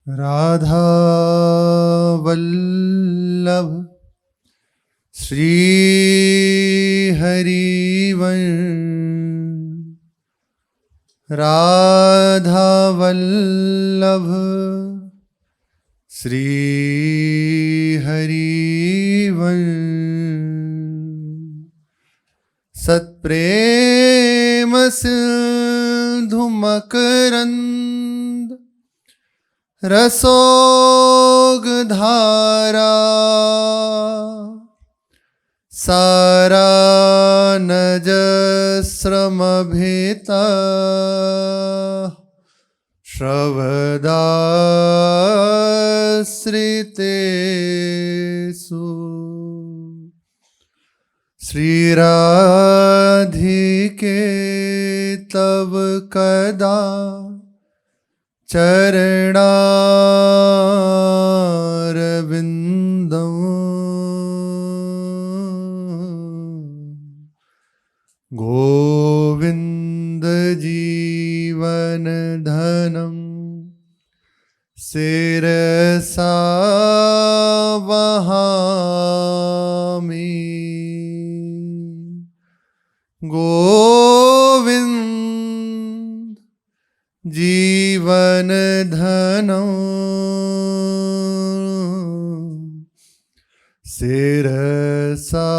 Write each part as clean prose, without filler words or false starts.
राधा वल्लभ श्री हरिवंश। राधा वल्लभ श्री हरिवंश। सत्प्रेम सिंधु मकरंद रसोग धारा। सारा नजस्रमभिता श्रवदाश्रितेषु। श्री राधिके तव कदा चरणारविंदम। गोविंद जीवन धनम शिरसा वहामि। गोविंद जीवन धनम शिरसा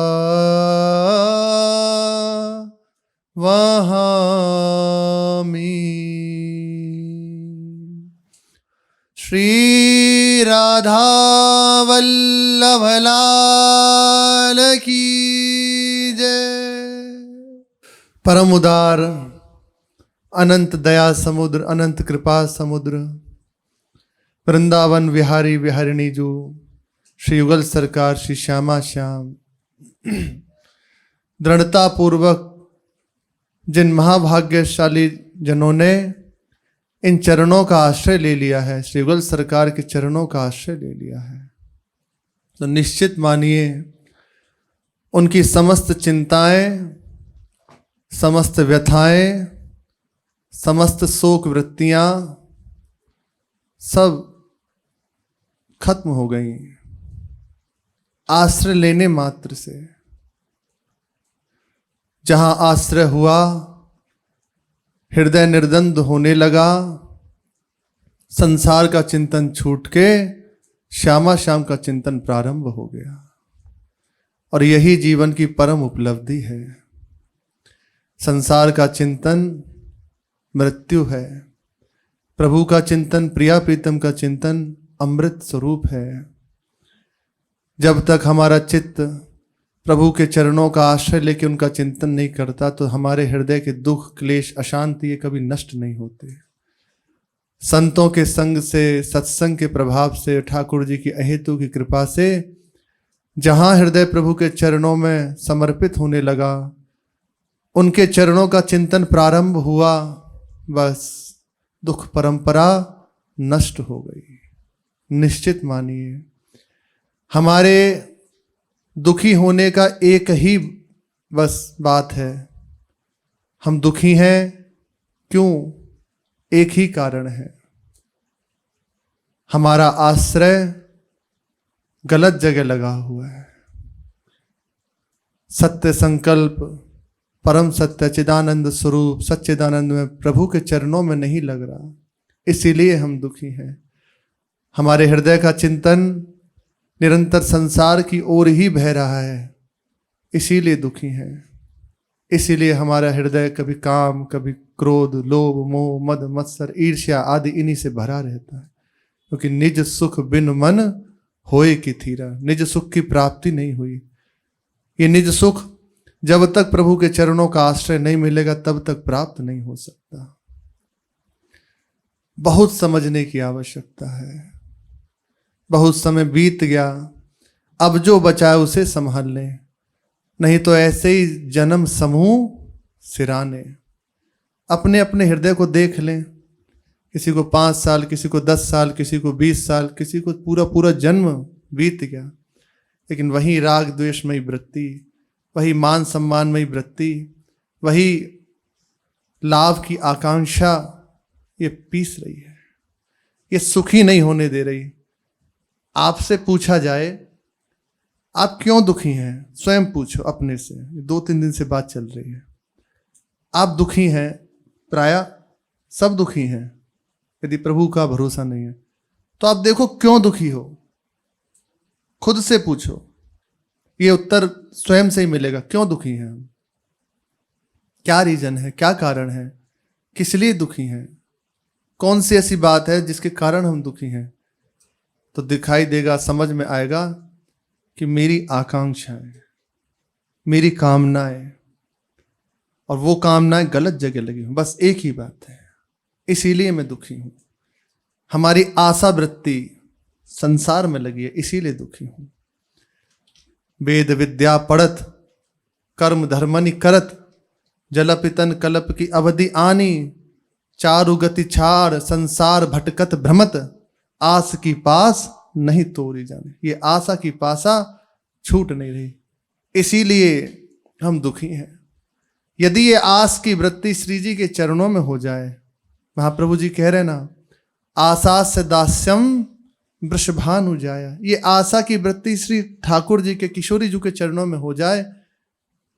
वहामि। श्री राधा वल्लभ लाल की जय। परम उदार अनंत दया समुद्र, अनंत कृपा समुद्र, वृंदावन विहारी विहारिणी जो श्री युगल सरकार श्री श्यामा श्याम दृढ़ता पूर्वक जिन महाभाग्यशाली जनों ने इन चरणों का आश्रय ले लिया है, श्री युगल सरकार के चरणों का आश्रय ले लिया है, तो निश्चित मानिए उनकी समस्त चिंताएं, समस्त व्यथाएं, समस्त शोक वृत्तियां सब खत्म हो गई आश्रय लेने मात्र से। जहां आश्रय हुआ हृदय निर्द्वंद होने लगा, संसार का चिंतन छूट के श्यामा श्याम का चिंतन प्रारंभ हो गया। और यही जीवन की परम उपलब्धि है। संसार का चिंतन मृत्यु है, प्रभु का चिंतन, प्रिया प्रीतम का चिंतन अमृत स्वरूप है। जब तक हमारा चित्त प्रभु के चरणों का आश्रय लेके उनका चिंतन नहीं करता तो हमारे हृदय के दुख क्लेश अशांति ये कभी नष्ट नहीं होते। संतों के संग से, सत्संग के प्रभाव से, ठाकुर जी की अहेतु की कृपा से जहां हृदय प्रभु के चरणों में समर्पित होने लगा, उनके चरणों का चिंतन प्रारंभ हुआ, बस दुख परंपरा नष्ट हो गई। निश्चित मानिए हमारे दुखी होने का एक ही बस बात है, हम दुखी हैं क्यों? एक ही कारण है, हमारा आश्रय गलत जगह लगा हुआ है। सत्य संकल्प, परम सत्य चिदानंद स्वरूप सच्चिदानंद में प्रभु के चरणों में नहीं लग रहा, इसीलिए हम दुखी हैं। हमारे हृदय का चिंतन निरंतर संसार की ओर ही बह रहा है, इसीलिए दुखी हैं। इसीलिए हमारा हृदय कभी काम, कभी क्रोध, लोभ, मोह, मद, मत्सर, ईर्ष्या आदि इन्हीं से भरा रहता है। क्योंकि निज सुख बिन मन होए की थीरा, निज सुख की प्राप्ति नहीं हुई। ये निज सुख जब तक प्रभु के चरणों का आश्रय नहीं मिलेगा तब तक प्राप्त नहीं हो सकता। बहुत समझने की आवश्यकता है। बहुत समय बीत गया, अब जो बचा है उसे संभाल लें, नहीं तो ऐसे ही जन्म समूह सिराने। अपने अपने हृदय को देख लें, किसी को 5 साल, किसी को 10 साल, किसी को 20 साल, किसी को पूरा पूरा जन्म बीत गया, लेकिन वही राग द्वेषमयी वृत्ति, वही मान सम्मानमयी वृत्ति, वही लाभ की आकांक्षा ये पीस रही है। ये सुखी नहीं होने दे रही। आपसे पूछा जाए आप क्यों दुखी हैं, स्वयं पूछो अपने से। 2-3 दिन से बात चल रही है। आप दुखी हैं, प्रायः सब दुखी हैं। यदि प्रभु का भरोसा नहीं है तो आप देखो क्यों दुखी हो, खुद से पूछो। ये उत्तर स्वयं से ही मिलेगा। क्यों दुखी हैं हम, क्या रीजन है, क्या कारण है, किस लिए दुखी हैं, कौन सी ऐसी बात है जिसके कारण हम दुखी हैं। तो दिखाई देगा, समझ में आएगा कि मेरी आकांक्षाएं, मेरी कामनाएं, और वो कामनाएं गलत जगह लगी हूं। बस एक ही बात है, इसीलिए मैं दुखी हूं। हमारी आशा वृत्ति संसार में लगी है, इसीलिए दुखी हूं। वेद विद्या पढ़त, कर्म धर्मनि करत, जलपितन कल्प की अवधि आनी, चारु गति छाड़ संसार भटकत भ्रमत, आस की पास नहीं तोड़ी जाने। ये आशा की पासा छूट नहीं रही, इसीलिए हम दुखी हैं। यदि ये आस की वृत्ति श्री जी के चरणों में हो जाए, महाप्रभु जी कह रहे ना, आशा से दास्यम वृषभानु जाया। ये आशा की वृत्ति श्री ठाकुर जी के, किशोरी जी के चरणों में हो जाए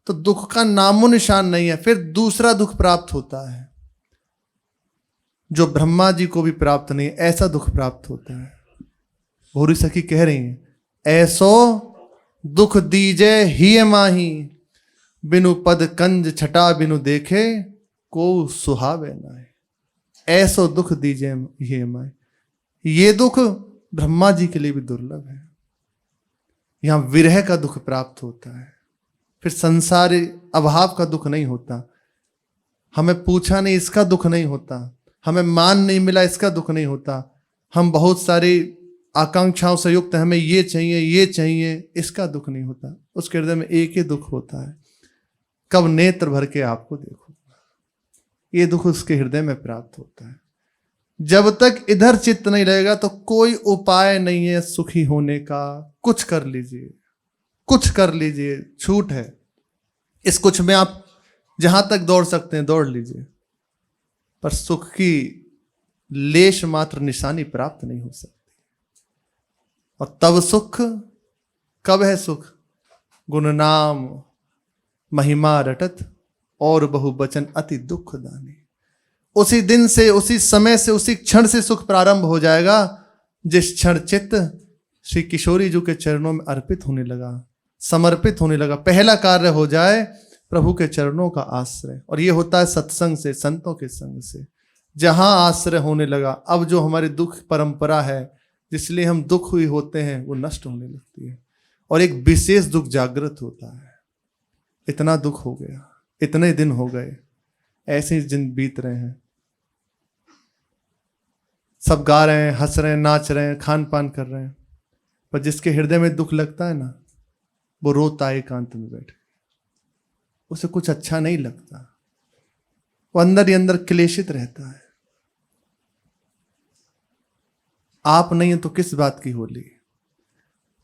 तो दुख का नामो निशान नहीं है। फिर दूसरा दुख प्राप्त होता है जो ब्रह्मा जी को भी प्राप्त नहीं, ऐसा दुख प्राप्त होता है। भोरी सखी कह रही हैं, ऐसो दुख दीजे ही माही, बिनु पद कंज छटा बिनु देखे, को सुहावे नाय। ऐसो दुख दीजे ही माही। ये दुख ब्रह्मा जी के लिए भी दुर्लभ है। यहां विरह का दुख प्राप्त होता है, फिर संसारी अभाव का दुख नहीं होता। हमें पूछा नहीं, इसका दुख नहीं होता। हमें मान नहीं मिला, इसका दुख नहीं होता। हम बहुत सारी आकांक्षाओं से युक्त, हमें ये चाहिए, ये चाहिए, इसका दुख नहीं होता। उसके हृदय में एक ही दुख होता है, कब नेत्र भर के आपको देखो। ये दुख उसके हृदय में प्राप्त होता है। जब तक इधर चित्त नहीं रहेगा तो कोई उपाय नहीं है सुखी होने का। कुछ कर लीजिए, कुछ कर लीजिए, छूट है। इस कुछ में आप जहां तक दौड़ सकते हैं दौड़ लीजिए, पर सुख की लेश मात्र निशानी प्राप्त नहीं हो सकती। और तब सुख कब है? सुख गुण नाम महिमा रटत, और बहु बचन अति दुख दानी। उसी दिन से, उसी समय से, उसी क्षण से सुख प्रारंभ हो जाएगा जिस क्षण चित्त श्री किशोरी जी के चरणों में अर्पित होने लगा, समर्पित होने लगा। पहला कार्य हो जाए प्रभु के चरणों का आश्रय, और ये होता है सत्संग से, संतों के संग से। जहां आश्रय होने लगा, अब जो हमारी दुख परंपरा है जिसलिए हम दुख हुई होते हैं वो नष्ट होने लगती है, और एक विशेष दुख जागृत होता है। इतना दुख हो गया, इतने दिन हो गए, ऐसे ही दिन बीत रहे हैं, सब गा रहे हैं, हंस रहे हैं, नाच रहे हैं, खान पान कर रहे हैं, पर जिसके हृदय में दुख लगता है ना, वो रोता है एकांत में बैठ, उसे कुछ अच्छा नहीं लगता, वो अंदर ही अंदर क्लेशित रहता है। आप नहीं है तो किस बात की होली,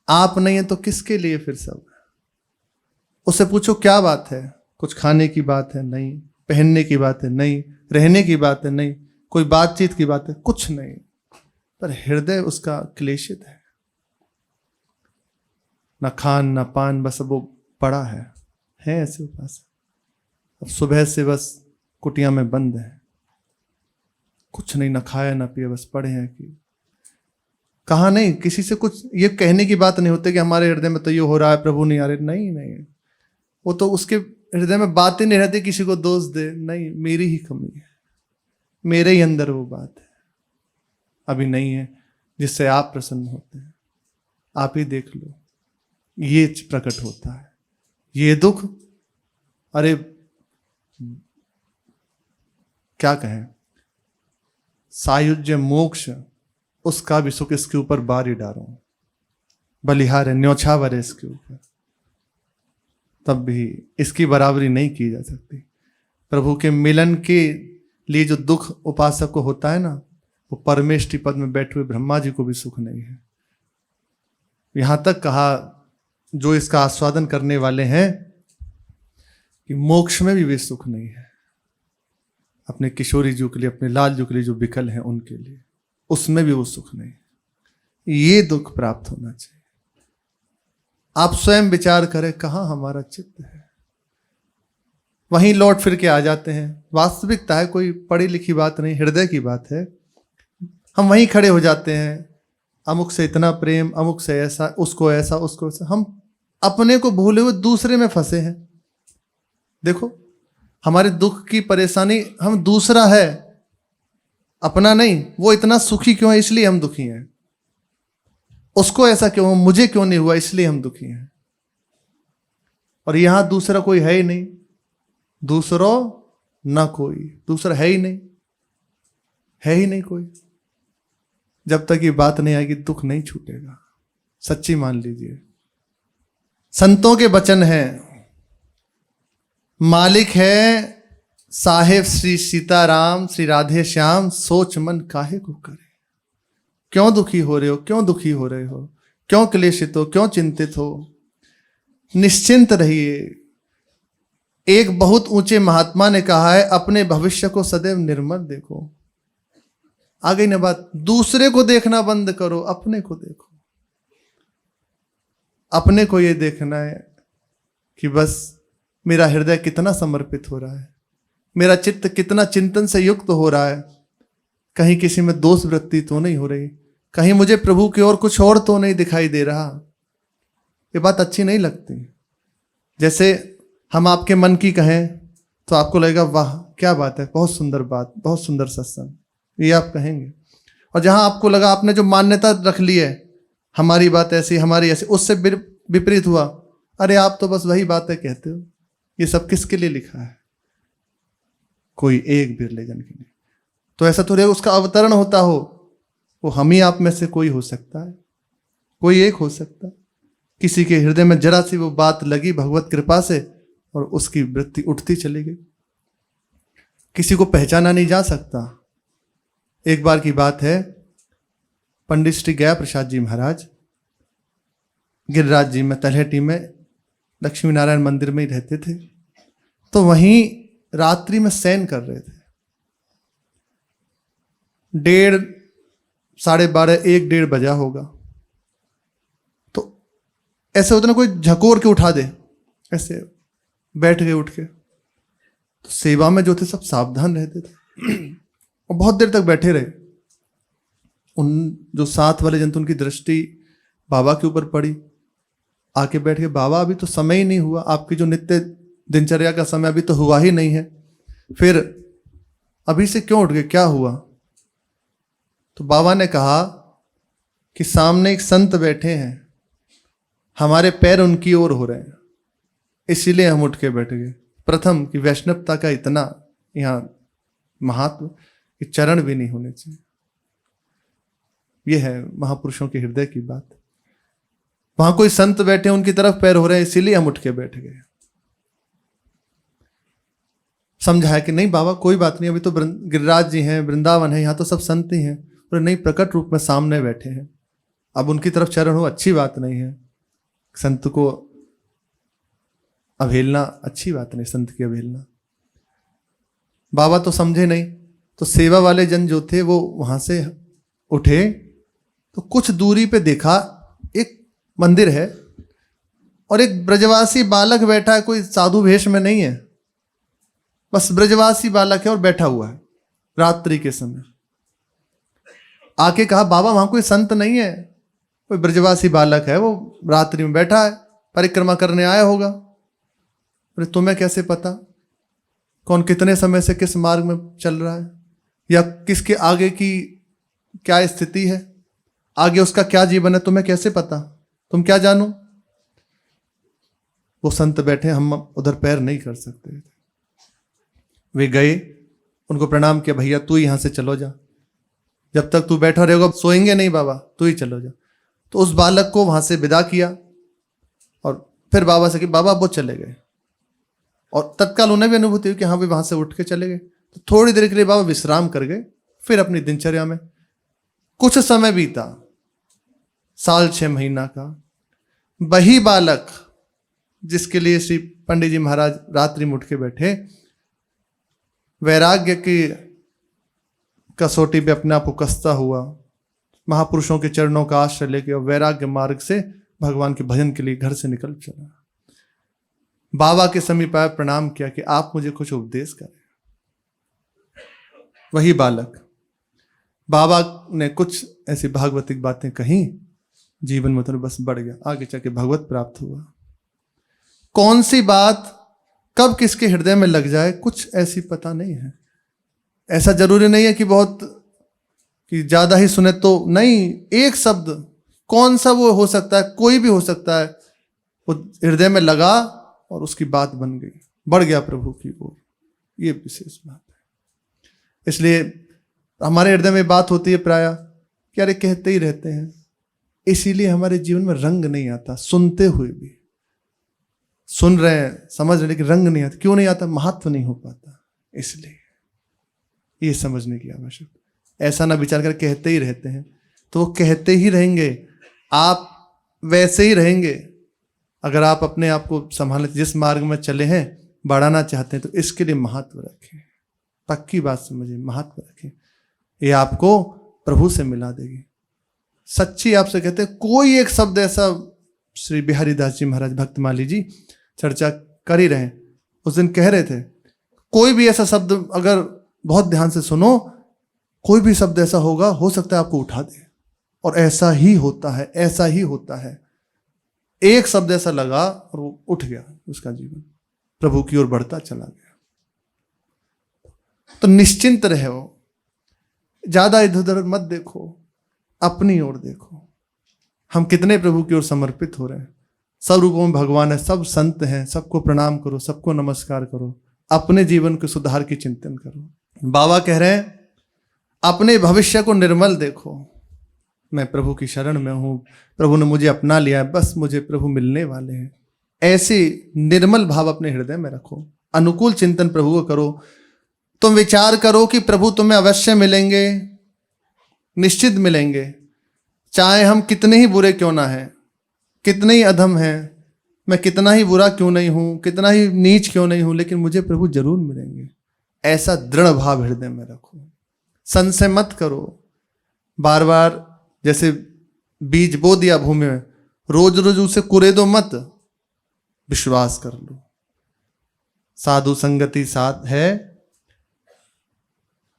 आप नहीं है तो किसके लिए फिर सब। उससे पूछो क्या बात है, कुछ खाने की बात है? नहीं। पहनने की बात है? नहीं। रहने की बात है? नहीं। कोई बातचीत की बात है? कुछ नहीं। पर हृदय उसका क्लेशित है, ना खान ना पान, बस वो पड़ा है ऐसे उपास। अब सुबह से बस कुटिया में बंद है, कुछ नहीं, ना खाया ना पिया, बस पड़े हैं। कि कहा नहीं, किसी से कुछ ये कहने की बात नहीं होती कि हमारे हृदय में तो ये हो रहा है, प्रभु नहीं आ रहे। नहीं नहीं, वो तो उसके हृदय में बात ही नहीं रहती किसी को दोष दे। नहीं, मेरी ही कमी है, मेरे ही अंदर वो बात है अभी नहीं है जिससे आप प्रसन्न होते हैं। आप ही देख लो, ये प्रकट होता है ये दुख। अरे क्या कहें, सायुज्य मोक्ष, उसका भी सुख इसके ऊपर बारी डालो, बलिहार है, न्योछावर है इसके ऊपर, तब भी इसकी बराबरी नहीं की जा सकती। प्रभु के मिलन के लिए जो दुख उपासक को होता है ना, वो परमेष्टि पद में बैठे हुए ब्रह्मा जी को भी सुख नहीं है। यहां तक कहा जो इसका आस्वादन करने वाले हैं कि मोक्ष में भी वे सुख नहीं है। अपने किशोरी जी के लिए, अपने लाल जी के लिए जो विकल हैं उनके लिए। उसमें भी वो सुख नहीं। ये दुख प्राप्त होना चाहिए। आप स्वयं विचार करें कहाँ हमारा चित्त है, वहीं लौट फिर के आ जाते हैं। वास्तविकता है, कोई पढ़ी लिखी बात नहीं, हृदय की बात है। हम वहीं खड़े हो जाते हैं, अमुक से इतना प्रेम, अमुक से ऐसा, उसको ऐसा, उसको ऐसा। हम अपने को भूले हुए दूसरे में फंसे हैं। देखो, हमारे दुख की परेशानी हम दूसरा है, अपना नहीं। वो इतना सुखी क्यों है, इसलिए हम दुखी हैं। उसको ऐसा क्यों, मुझे क्यों नहीं हुआ, इसलिए हम दुखी हैं। और यहां दूसरा कोई है ही नहीं, दूसरो ना कोई, दूसरा है ही नहीं, है ही नहीं कोई। जब तक ये बात नहीं आएगी दुख नहीं छूटेगा, सच्ची मान लीजिए। संतों के वचन हैं, मालिक है साहेब श्री सीताराम, श्री राधे श्याम, सोच मन काहे को करे। क्यों दुखी हो रहे हो, क्यों दुखी हो रहे हो, क्यों क्लेशित हो, क्यों चिंतित हो। निश्चिंत रहिए। एक बहुत ऊंचे महात्मा ने कहा है, अपने भविष्य को सदैव निर्मल देखो। आ गई ना बात। दूसरे को देखना बंद करो, अपने को देखो। अपने को ये देखना है कि बस मेरा हृदय कितना समर्पित हो रहा है, मेरा चित्त कितना चिंतन से युक्त हो रहा है। कहीं किसी में दोष वृत्ति तो नहीं हो रही, कहीं मुझे प्रभु की ओर कुछ और तो नहीं दिखाई दे रहा। ये बात अच्छी नहीं लगती। जैसे हम आपके मन की कहें तो आपको लगेगा वाह क्या बात है, बहुत सुंदर बात, बहुत सुंदर सत्संग, ये आप कहेंगे। और जहां आपको लगा आपने जो मान्यता रख ली है, हमारी बात ऐसी, हमारी ऐसी, उससे विपरीत हुआ, अरे आप तो बस वही बातें कहते हो। ये सब किसके लिए लिखा है? कोई एक बिरले जन के लिए। तो ऐसा थोड़ी उसका अवतरण होता हो, वो हम ही आप में से कोई हो सकता है, कोई एक हो सकता है। किसी के हृदय में जरा सी वो बात लगी भगवत कृपा से और उसकी वृत्ति उठती चली गई। किसी को पहचाना नहीं जा सकता। एक बार की बात है, पंडित श्री गया प्रसाद जी महाराज गिरिराज जी में तलहटी में लक्ष्मी नारायण मंदिर में ही रहते थे। तो वहीं रात्रि में शयन कर रहे थे। 1:30, 12:30, 1-1:30 बजा होगा। तो ऐसे होता ना, कोई झकोर के उठा दे, ऐसे बैठ गए उठ के। तो सेवा में जो थे सब सावधान रहते थे और बहुत देर तक बैठे रहे। उन जो साथ वाले जन थे उनकी दृष्टि बाबा के ऊपर पड़ी, आके बैठ के, बाबा अभी तो समय ही नहीं हुआ, आपकी जो नित्य दिनचर्या का समय अभी तो हुआ ही नहीं है, फिर अभी से क्यों उठ गए, क्या हुआ? तो बाबा ने कहा कि सामने एक संत बैठे हैं, हमारे पैर उनकी ओर हो रहे हैं, इसीलिए हम उठ के बैठ गए। प्रथम कि वैष्णवता का इतना यहाँ महत्व कि चरण भी नहीं होने चाहिए। यह है महापुरुषों के हृदय की बात। वहां कोई संत बैठे, उनकी तरफ पैर हो रहे हैं, इसीलिए हम उठ के बैठ गए। समझाया कि नहीं बाबा कोई बात नहीं, अभी तो गिरिराज जी हैं, वृंदावन है, यहाँ तो सब संत ही हैं। और नहीं, प्रकट रूप में सामने बैठे हैं, अब उनकी तरफ चरण हो अच्छी बात नहीं है। संत को अवहेलना अच्छी बात नहीं, संत की अवहेलना। बाबा तो समझे नहीं। तो सेवा वाले जन जो थे वो वहां से उठे, तो कुछ दूरी पे देखा एक मंदिर है और एक ब्रजवासी बालक बैठा है, कोई साधु वेश में नहीं है, बस ब्रजवासी बालक है और बैठा हुआ है रात्रि के समय। आके कहा बाबा वहां कोई संत नहीं है, कोई ब्रजवासी बालक है, वो रात्रि में बैठा है, परिक्रमा करने आया होगा। अरे तुम्हें कैसे पता कौन कितने समय से किस मार्ग में चल रहा है, या किसके आगे की क्या स्थिति है, आगे उसका क्या जीवन है, तुम्हें कैसे पता, तुम क्या जानो? वो संत बैठे, हम उधर पैर नहीं कर सकते। वे गए, उनको प्रणाम किया, भैया तू यहां से चलो जा, जब तक तू बैठा रहेगा सोएंगे नहीं बाबा, तू ही चलो जा। तो उस बालक को वहां से विदा किया और फिर बाबा से कि बाबा वो चले गए। और तत्काल उन्हें भी अनुभूति हुई कि हाँ भी वहां से उठ के चले गए। तो थोड़ी देर के लिए बाबा विश्राम कर गए, फिर अपनी दिनचर्या में। कुछ समय बीता, 6 महीना का। वही बालक जिसके लिए श्री पंडित जी महाराज रात्रि में उठ के बैठे, वैराग्य की कसौटी पे अपने आप को कसता हुआ महापुरुषों के चरणों का आश्रय लेके और वैराग्य मार्ग से भगवान के भजन के लिए घर से निकल चला। बाबा के समीप आया, प्रणाम किया कि आप मुझे कुछ उपदेश करें। वही बालक बाबा ने कुछ ऐसी भागवतिक बातें कही, जीवन में तो बस बढ़ गया, आगे चल भगवत प्राप्त हुआ। कौन सी बात कब किसके हृदय में लग जाए कुछ ऐसी पता नहीं है। ऐसा जरूरी नहीं है कि बहुत कि ज्यादा ही सुने तो नहीं, एक शब्द कौन सा वो हो सकता है, कोई भी हो सकता है, वो हृदय में लगा और उसकी बात बन गई, बढ़ गया प्रभु की ओर। ये विशेष बात है। इसलिए हमारे हृदय में बात होती है प्राय कि अरे कहते ही रहते हैं, इसीलिए हमारे जीवन में रंग नहीं आता। सुनते हुए भी सुन रहे हैं, समझ रहे, लेकिन रंग नहीं आता। क्यों नहीं आता? महत्व नहीं हो पाता। इसलिए ये समझने की आवश्यकता। ऐसा ना विचार कर कहते ही रहते हैं, तो वो कहते ही रहेंगे, आप वैसे ही रहेंगे। अगर आप अपने आप को संभालने, जिस मार्ग में चले हैं, बढ़ाना चाहते हैं, तो इसके लिए महत्व रखें। पक्की बात समझिए, महत्व रखें। ये आपको प्रभु से मिला देगी। सच्ची आपसे कहते हैं, कोई एक शब्द ऐसा, श्री बिहारी दास जी महाराज भक्तमाली जी चर्चा कर ही रहे हैं, उस दिन कह रहे थे, कोई भी ऐसा शब्द अगर बहुत ध्यान से सुनो, कोई भी शब्द ऐसा होगा, हो सकता है आपको उठा दे। और ऐसा ही होता है, ऐसा ही होता है। एक शब्द ऐसा लगा और वो उठ गया, उसका जीवन प्रभु की ओर बढ़ता चला गया। तो निश्चिंत रहो, ज्यादा इधर उधर मत देखो, अपनी ओर देखो। हम कितने प्रभु की ओर समर्पित हो रहे हैं। सब रूपों में भगवान है, सब संत हैं, सबको प्रणाम करो, सबको नमस्कार करो, अपने जीवन के सुधार की चिंतन करो। बाबा कह रहे हैं, अपने भविष्य को निर्मल देखो। मैं प्रभु की शरण में हूं, प्रभु ने मुझे अपना लिया है, बस मुझे प्रभु मिलने वाले हैं। ऐसी निर्मल भाव अपने हृदय में रखो, अनुकूल चिंतन प्रभु को करो। तुम विचार करो कि प्रभु तुम्हें अवश्य मिलेंगे, निश्चित मिलेंगे, चाहे हम कितने ही बुरे क्यों ना हैं, कितने ही अधम हैं, मैं कितना ही बुरा क्यों नहीं हूं, कितना ही नीच क्यों नहीं हूं, लेकिन मुझे प्रभु जरूर मिलेंगे। ऐसा दृढ़ भाव हृदय में रखो, संशय मत करो। बार बार जैसे बीज बो दिया भूमि में, रोज रोज उसे कुरेदो मत, विश्वास कर लो। साधु संगति साथ है,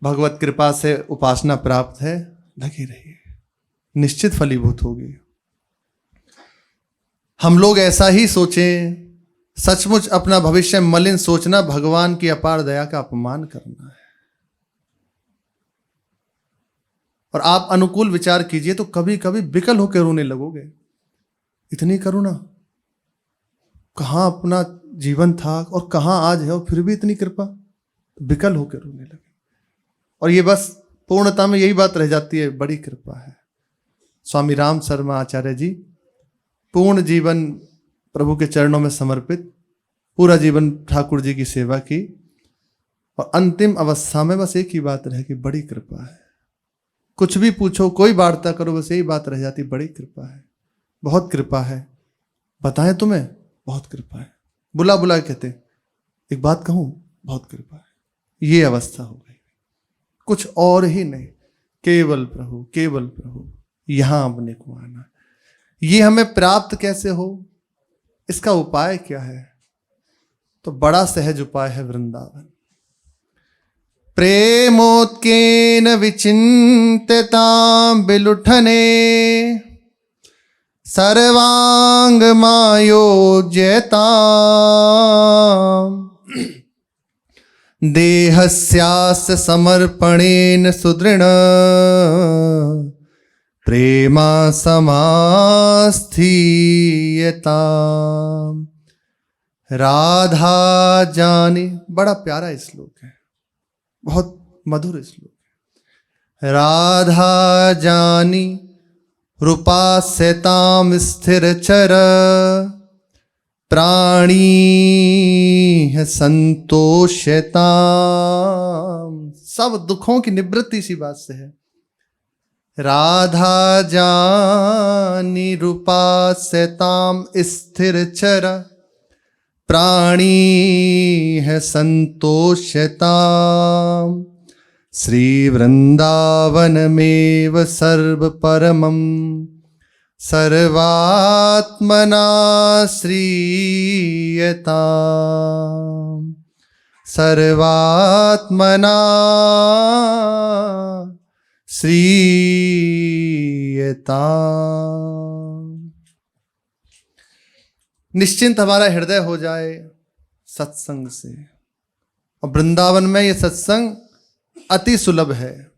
भगवत कृपा से उपासना प्राप्त है, लगी रहिए, निश्चित फलीभूत होगी। हम लोग ऐसा ही सोचें, सचमुच अपना भविष्य मलिन सोचना भगवान की अपार दया का अपमान करना है। और आप अनुकूल विचार कीजिए तो कभी कभी विकल होकर रोने लगोगे। इतनी करुणा, कहां अपना जीवन था और कहां आज है, और फिर भी इतनी कृपा, विकल होकर रोने लगे। और ये बस पूर्णता में यही बात रह जाती है, बड़ी कृपा है। स्वामी राम शर्मा आचार्य जी पूर्ण जीवन प्रभु के चरणों में समर्पित, पूरा जीवन ठाकुर जी की सेवा की, और अंतिम अवस्था में बस एक ही बात रहे कि बड़ी कृपा है। कुछ भी पूछो, कोई वार्ता करो, बस यही बात रह जाती, बड़ी कृपा है, बहुत कृपा है। बताएं तुम्हें, बहुत कृपा है। बुला बुला कहते, एक बात कहूं, बहुत कृपा है। ये अवस्था हो गई, कुछ और ही नहीं, केवल प्रभु, केवल प्रभु, यहां अपने को आना। ये हमें प्राप्त कैसे हो, इसका उपाय क्या है? तो बड़ा सहज उपाय है वृंदावन। प्रेमोत्केन विचिंततां बिलुठने, सर्वांग मायोज्यताम्, देहस्यास्य समर्पणेन सुदृढ़, प्रेमा समास्थीयताम्। राधा जानी, बड़ा प्यारा श्लोक है, बहुत मधुर श्लोक है। राधा जानी रूपास्यतां स्थिरचर, प्राणी है संतोषताम्। सब दुखों की निवृत्ति सी बात से है। राधा जानी रूपास्यतां स्थिरचर, प्राणी है संतोषताम्, श्रीवृन्दावनमेव सर्वपरमं सर्वात्मना श्रीयताम् सर्वात्मना श्रीयताम्। निश्चिंत हमारा हृदय हो जाए सत्संग से। और वृंदावन में ये सत्संग अति सुलभ है।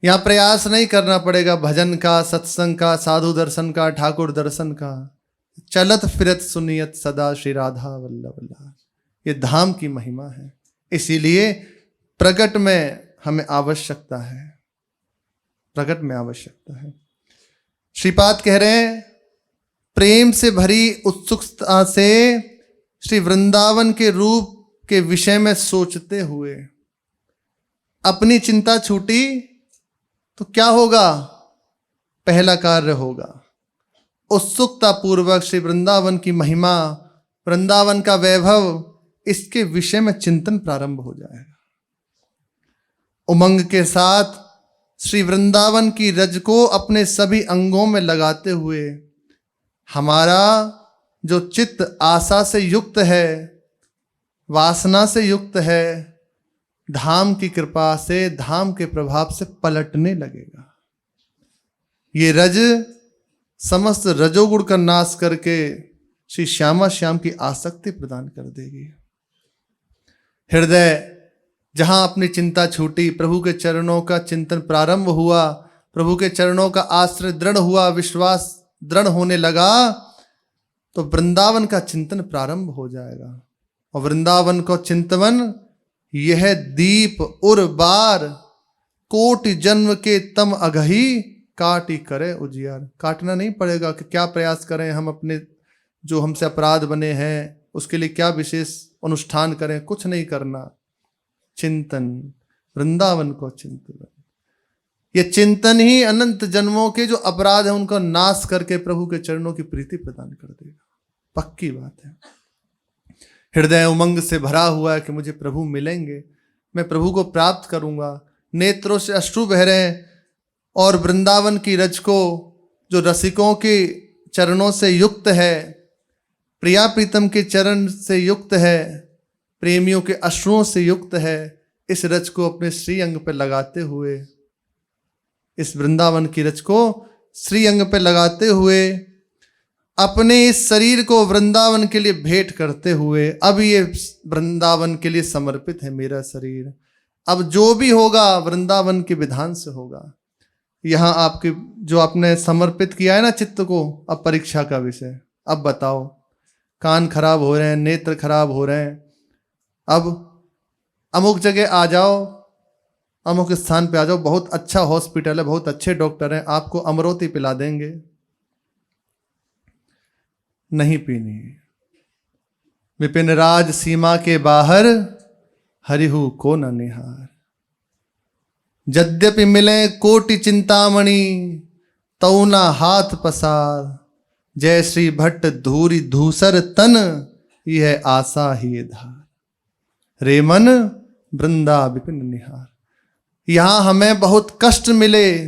यहाँ प्रयास नहीं करना पड़ेगा भजन का, सत्संग का, साधु दर्शन का, ठाकुर दर्शन का। चलत फिरत सुनियत सदा श्री राधा वल्लभ लाल। ये धाम की महिमा है। इसीलिए प्रकट में हमें आवश्यकता है, प्रकट में आवश्यकता है। श्रीपाद कह रहे हैं, प्रेम से भरी उत्सुकता से श्री वृंदावन के रूप के विषय में सोचते हुए अपनी चिंता छूटी तो क्या होगा? पहला कार्य होगा उत्सुकता पूर्वक श्री वृंदावन की महिमा, वृंदावन का वैभव, इसके विषय में चिंतन प्रारंभ हो जाएगा। उमंग के साथ श्री वृंदावन की रज को अपने सभी अंगों में लगाते हुए हमारा जो चित्त आशा से युक्त है, वासना से युक्त है, धाम की कृपा से, धाम के प्रभाव से पलटने लगेगा। ये रज समस्त रजोगुण का नाश करके श्री श्यामा श्याम की आसक्ति प्रदान कर देगी। हृदय जहां अपनी चिंता छूटी, प्रभु के चरणों का चिंतन प्रारंभ हुआ, प्रभु के चरणों का आश्रय दृढ़ हुआ, विश्वास दृढ़ होने लगा, तो वृंदावन का चिंतन प्रारंभ हो जाएगा। और वृंदावन को चिंतवन यह दीप उर बार, कोटि जन्म के तम अघही काटी करे उजियार। काटना नहीं पड़ेगा कि क्या प्रयास करें हम, अपने जो हमसे अपराध बने हैं उसके लिए क्या विशेष अनुष्ठान करें, कुछ नहीं करना। चिंतन, वृंदावन को चिंतन, ये चिंतन ही अनंत जन्मों के जो अपराध है उनका नाश करके प्रभु के चरणों की प्रीति प्रदान कर देगा। पक्की बात है। हृदय उमंग से भरा हुआ है कि मुझे प्रभु मिलेंगे, मैं प्रभु को प्राप्त करूंगा। नेत्रों से अश्रु बह रहे हैं और वृंदावन की रज को जो रसिकों के चरणों से युक्त है, प्रिया प्रीतम के चरण से युक्त है, प्रेमियों के अश्रुओं से युक्त है, इस रज को अपने श्री अंग पर लगाते हुए, इस वृंदावन की रज को श्री अंग पर लगाते हुए, अपने इस शरीर को वृंदावन के लिए भेंट करते हुए, अब ये वृंदावन के लिए समर्पित है मेरा शरीर, अब जो भी होगा वृंदावन के विधान से होगा। यहाँ आपके जो आपने समर्पित किया है ना चित्त को, अब परीक्षा का विषय। अब बताओ, कान खराब हो रहे हैं, नेत्र खराब हो रहे हैं, अब अमुक जगह आ जाओ, अमुक स्थान पे आ जाओ, बहुत अच्छा हॉस्पिटल है, बहुत अच्छे डॉक्टर हैं, आपको अमरोती पिला देंगे। नहीं पीनी। विपिन राज सीमा के बाहर हरिहु को न निहार। यद्यपि मिले कोटि चिंतामणि तौ न हाथ पसार। जय श्री भट्ट धूरी धूसर तन यह आशा ही धार। रे मन वृंदा विपिन निहार। यहां हमें बहुत कष्ट मिले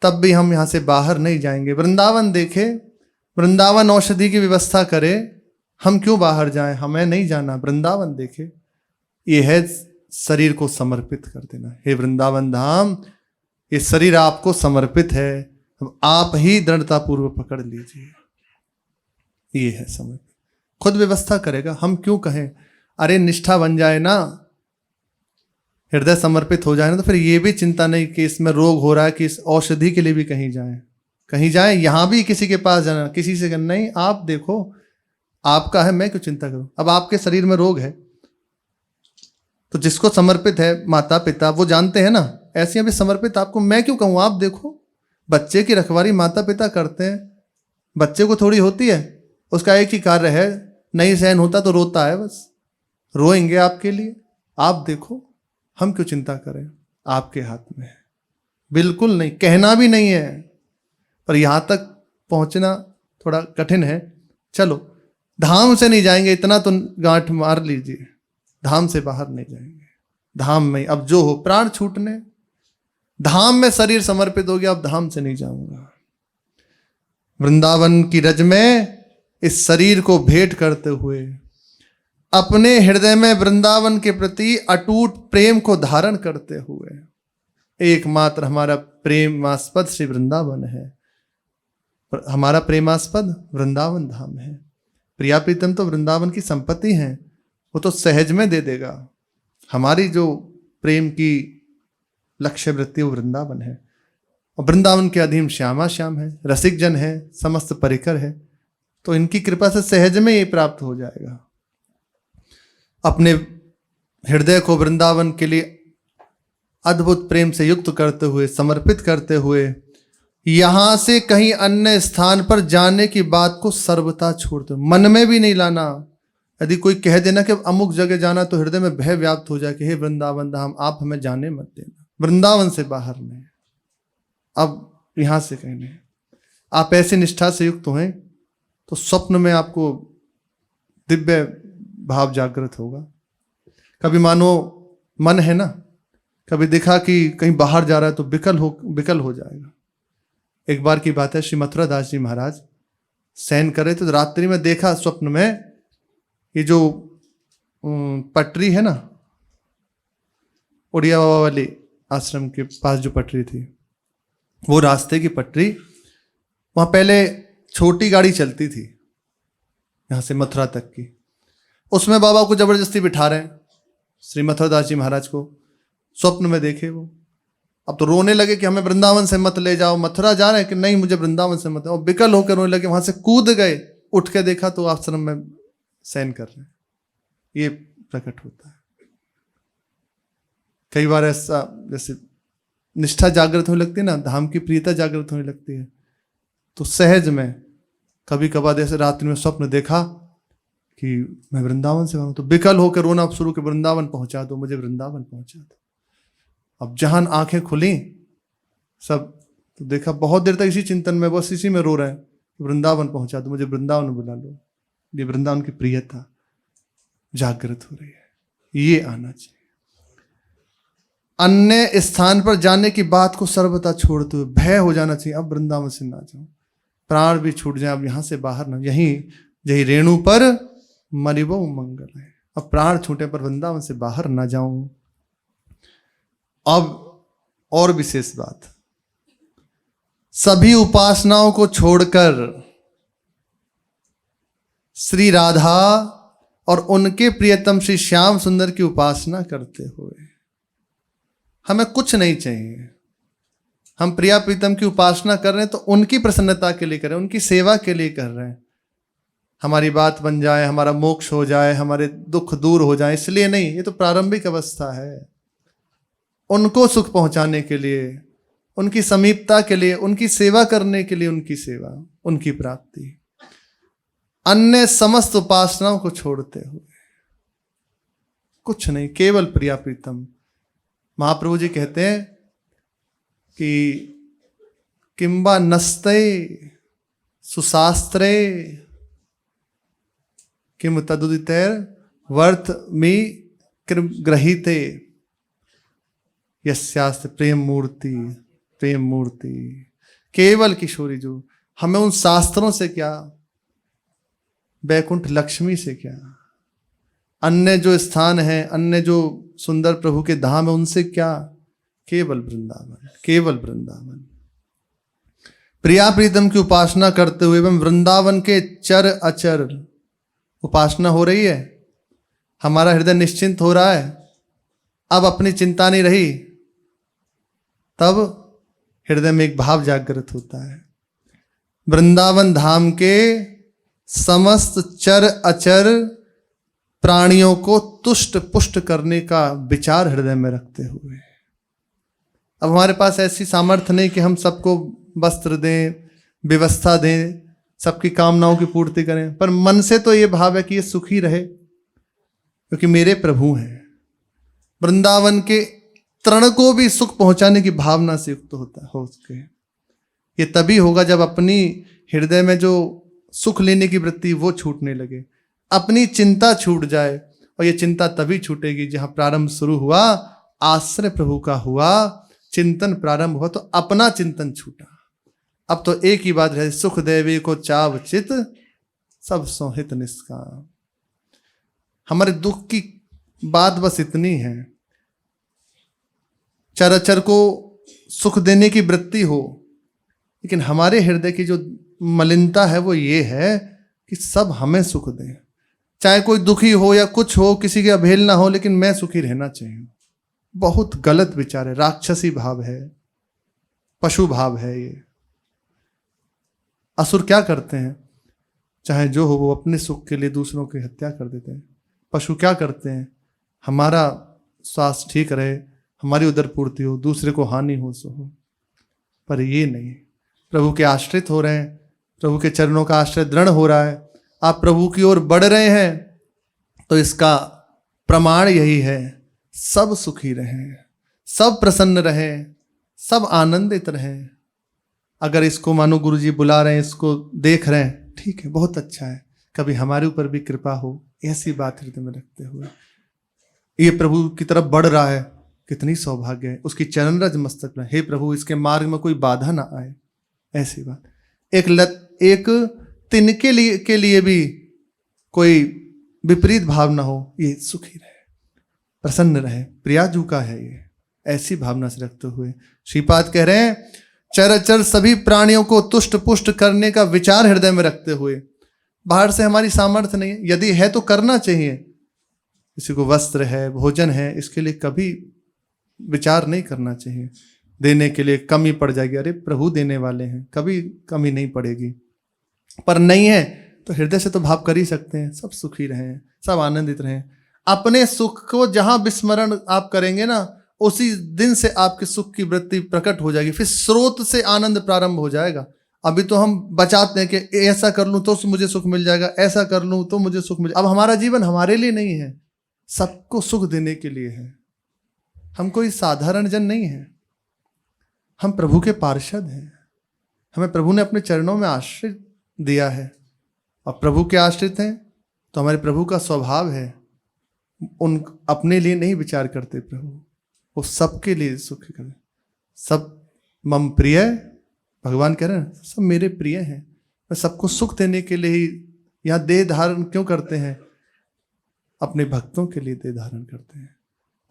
तब भी हम यहां से बाहर नहीं जाएंगे। वृंदावन देखे, वृंदावन औषधि की व्यवस्था करे, हम क्यों बाहर जाएं? हमें नहीं जाना, वृंदावन देखे। ये है शरीर को समर्पित कर देना। हे वृंदावन धाम, ये शरीर आपको समर्पित है, अब आप ही दृढ़ता पूर्वक पकड़ लीजिए। ये है समर्पित, खुद व्यवस्था करेगा, हम क्यों कहें? अरे निष्ठा बन जाए ना, हृदय समर्पित हो जाए ना, तो फिर ये भी चिंता नहीं कि इसमें रोग हो रहा है कि इस औषधि के लिए भी कहीं जाएं, यहां भी किसी के पास जाना, किसी से कहना नहीं, आप देखो आपका है, मैं क्यों चिंता करूं? अब आपके शरीर में रोग है तो जिसको समर्पित है माता पिता वो जानते हैं ना, ऐसे भी समर्पित आपको मैं क्यों कहूं? आप देखो, बच्चे की रखवाली माता पिता करते हैं, बच्चे को थोड़ी होती है, उसका एक ही कार्य है, नहीं सहन होता तो रोता है, बस रोएंगे आपके लिए। आप देखो, हम क्यों चिंता करें? आपके हाथ में है, बिल्कुल नहीं, कहना भी नहीं है, पर यहां तक पहुंचना थोड़ा कठिन है। चलो धाम से नहीं जाएंगे, इतना तो गांठ मार लीजिए, धाम से बाहर नहीं जाएंगे। धाम में अब जो हो, प्राण छूटने, धाम में शरीर समर्पित हो गया, अब धाम से नहीं जाऊंगा। वृंदावन की रज में इस शरीर को भेंट करते हुए अपने हृदय में वृंदावन के प्रति अटूट प्रेम को धारण करते हुए, एकमात्र हमारा प्रेमास्पद श्री वृंदावन है, हमारा प्रेमास्पद वृंदावन धाम है। प्रिया प्रीतम तो वृंदावन की संपत्ति है, वो तो सहज में दे देगा। हमारी जो प्रेम की लक्ष्य वृत्ति वो वृंदावन है, और वृंदावन के अधीन श्यामा श्याम है, रसिक जन है, समस्त परिकर है, तो इनकी कृपा से सहज में ये प्राप्त हो जाएगा। अपने हृदय को वृंदावन के लिए अद्भुत प्रेम से युक्त करते हुए, समर्पित करते हुए, यहां से कहीं अन्य स्थान पर जाने की बात को सर्वथा छोड़ दो, मन में भी नहीं लाना। यदि कोई कह देना कि अमुक जगह जाना, तो हृदय में भय व्याप्त हो जाए कि हे वृंदावन धाम, आप हमें जाने मत देना, वृंदावन से बाहर नहीं, अब यहां से कहीं नहीं। आप ऐसी निष्ठा से युक्त हुए तो स्वप्न में आपको दिव्य भाव जागृत होगा। कभी मानो मन है ना, कभी देखा कि कहीं बाहर जा रहा है तो विकल हो जाएगा। एक बार की बात है, श्री मथुरा दास जी महाराज शयन करे तो रात्रि में देखा स्वप्न में, ये जो पटरी है ना, उड़िया बाबा वाली आश्रम के पास जो पटरी थी, वो रास्ते की पटरी, वहां पहले छोटी गाड़ी चलती थी यहां से मथुरा तक की, उसमें बाबा को जबरदस्ती बिठा रहे हैं, श्री मथुरा दास जी महाराज को स्वप्न में देखे वो। अब तो रोने लगे कि हमें वृंदावन से मत ले जाओ, मथुरा जा रहे हैं कि नहीं मुझे वृंदावन से मत, और विकल होकर रोने लगे, वहां से कूद गए, उठ के देखा तो आश्रम में शयन कर रहे हैं। ये प्रकट होता है। कई बार ऐसा, जैसे निष्ठा जागृत होने लगती है ना, धाम की प्रियता जागृत होने लगती है, तो सहज में कभी कभार जैसे रात्रि में स्वप्न देखा कि मैं वृंदावन से हूं, तो विकल होकर रोना शुरू के, वृंदावन पहुंचा दो मुझे, वृंदावन पहुंचा दो। अब जहां आंखें खुली सब, तो देखा बहुत देर तक इसी चिंतन में, बस इसी में रो रहे हैं, वृंदावन पहुंचा दो मुझे, वृंदावन बुला लो। ये वृंदावन की प्रियता जागृत हो रही है, ये आना चाहिए। अन्य स्थान पर जाने की बात को सर्वथा छोड़ते हुए भय हो जाना चाहिए, अब वृंदावन से ना जाऊं, प्राण भी छूट जाए, अब यहां से बाहर ना, यही रेणु पर मरिबो मंगल है, अब प्राण छूटे पर वृंदावन से बाहर ना जाऊं। अब और विशेष बात, सभी उपासनाओं को छोड़कर श्री राधा और उनके प्रियतम श्री श्याम सुंदर की उपासना करते हुए हमें कुछ नहीं चाहिए। हम प्रिया प्रीतम की उपासना कर रहे हैं तो उनकी प्रसन्नता के लिए कर रहे हैं, उनकी सेवा के लिए कर रहे हैं, हमारी बात बन जाए, हमारा मोक्ष हो जाए, हमारे दुख दूर हो जाए, इसलिए नहीं। ये तो प्रारंभिक अवस्था है, उनको सुख पहुंचाने के लिए, उनकी समीपता के लिए, उनकी सेवा करने के लिए, उनकी सेवा, उनकी प्राप्ति। अन्य समस्त उपासनाओं को छोड़ते हुए कुछ नहीं, केवल प्रिया प्रीतम। महाप्रभु जी कहते हैं कि किंबा नस्ते सुशास्त्रे किम तदुदितैर वर्थ मी ग्रहीते यस्यास्ते प्रेम मूर्ति, प्रेम मूर्ति। केवल किशोरी जो, हमें उन शास्त्रों से क्या, बैकुंठ लक्ष्मी से क्या, अन्य जो स्थान है, अन्य जो सुंदर प्रभु के धाम है, उनसे क्या, केवल वृंदावन, केवल वृंदावन। प्रिया प्रीतम की उपासना करते हुए एवं वृंदावन के चर अचर उपासना हो रही है, हमारा हृदय निश्चिंत हो रहा है, अब अपनी चिंता नहीं रही, तब हृदय में एक भाव जागृत होता है। वृंदावन धाम के समस्त चर अचर प्राणियों को तुष्ट पुष्ट करने का विचार हृदय में रखते हुए, अब हमारे पास ऐसी सामर्थ्य नहीं कि हम सबको वस्त्र दें, व्यवस्था दें, सबकी कामनाओं की पूर्ति करें, पर मन से तो ये भाव है कि ये सुखी रहे क्योंकि मेरे प्रभु हैं। वृंदावन के तृण को भी सुख पहुंचाने की भावना से युक्त होता हो सके। ये तभी होगा जब अपनी हृदय में जो सुख लेने की वृत्ति वो छूटने लगे, अपनी चिंता छूट जाए, और ये चिंता तभी छूटेगी जहां प्रारंभ शुरू हुआ, आश्रय प्रभु का हुआ, चिंतन प्रारंभ हुआ तो अपना चिंतन छूटा। अब तो एक ही बात रहे, सुख देवी को चाव चित सब सोहित निष्काम। हमारे दुख की बात बस इतनी है, चराचर को सुख देने की वृत्ति हो, लेकिन हमारे हृदय की जो मलिनता है वो ये है कि सब हमें सुख दें, चाहे कोई दुखी हो या कुछ हो, किसी की अवहेलना हो, लेकिन मैं सुखी रहना चाहिए। बहुत गलत विचार है, राक्षसी भाव है, पशु भाव है ये। असुर क्या करते हैं, चाहे जो हो वो अपने सुख के लिए दूसरों की हत्या कर देते हैं। पशु क्या करते हैं, हमारा स्वास्थ्य ठीक रहे, हमारी उदर पूर्ति हो, दूसरे को हानि हो सो हो। पर ये नहीं, प्रभु के आश्रित हो रहे हैं, प्रभु के चरणों का आश्रय दृढ़ हो रहा है, आप प्रभु की ओर बढ़ रहे हैं, तो इसका प्रमाण यही है, सब सुखी रहें, सब प्रसन्न रहें, सब आनंदित रहें। अगर इसको मानो गुरु जी बुला रहे हैं, इसको देख रहे हैं, ठीक है, बहुत अच्छा है, कभी हमारे ऊपर भी कृपा हो, ऐसी बात हृदय में रखते हुए ये प्रभु की तरफ बढ़ रहा है, कितनी सौभाग्य है, उसकी चरण रज मस्तक में, हे प्रभु इसके मार्ग में कोई बाधा ना आए, ऐसी बात। एक तिनके के लिए भी कोई विपरीत भाव ना हो, ये सुखी रहे, प्रसन्न रहे, प्रियाजू का है ये, ऐसी भावना से रखते हुए श्रीपाद कह रहे हैं, चराचर सभी प्राणियों को तुष्ट पुष्ट करने का विचार हृदय में रखते हुए। बाहर से हमारी सामर्थ्य नहीं है, यदि है तो करना चाहिए, किसी को वस्त्र है, भोजन है, इसके लिए कभी विचार नहीं करना चाहिए देने के लिए कमी पड़ जाएगी, अरे प्रभु देने वाले हैं, कभी कमी नहीं पड़ेगी। पर नहीं है तो हृदय से तो भाव कर ही सकते हैं, सब सुखी रहें, सब आनंदित रहें। अपने सुख को जहां विस्मरण आप करेंगे ना, उसी दिन से आपके सुख की वृत्ति प्रकट हो जाएगी, फिर स्रोत से आनंद प्रारंभ हो जाएगा। अभी तो हम बचाते हैं कि ऐसा कर लूं तो मुझे सुख मिल जाएगा, ऐसा कर लूं तो मुझे सुख मिल जाएगा। अब हमारा जीवन हमारे लिए नहीं है, सबको सुख देने के लिए है। हम कोई साधारण जन नहीं है, हम प्रभु के पार्षद हैं, हमें प्रभु ने अपने चरणों में आश्रित दिया है, और प्रभु के आश्रित हैं तो हमारे प्रभु का स्वभाव है, उन अपने लिए नहीं विचार करते प्रभु, वो सबके लिए सुख करें। सब मम प्रिय, भगवान कह रहे हैं सब मेरे प्रिय हैं। मैं सबको सुख देने के लिए ही यहाँ देह धारण क्यों करते हैं, अपने भक्तों के लिए देह धारण करते हैं,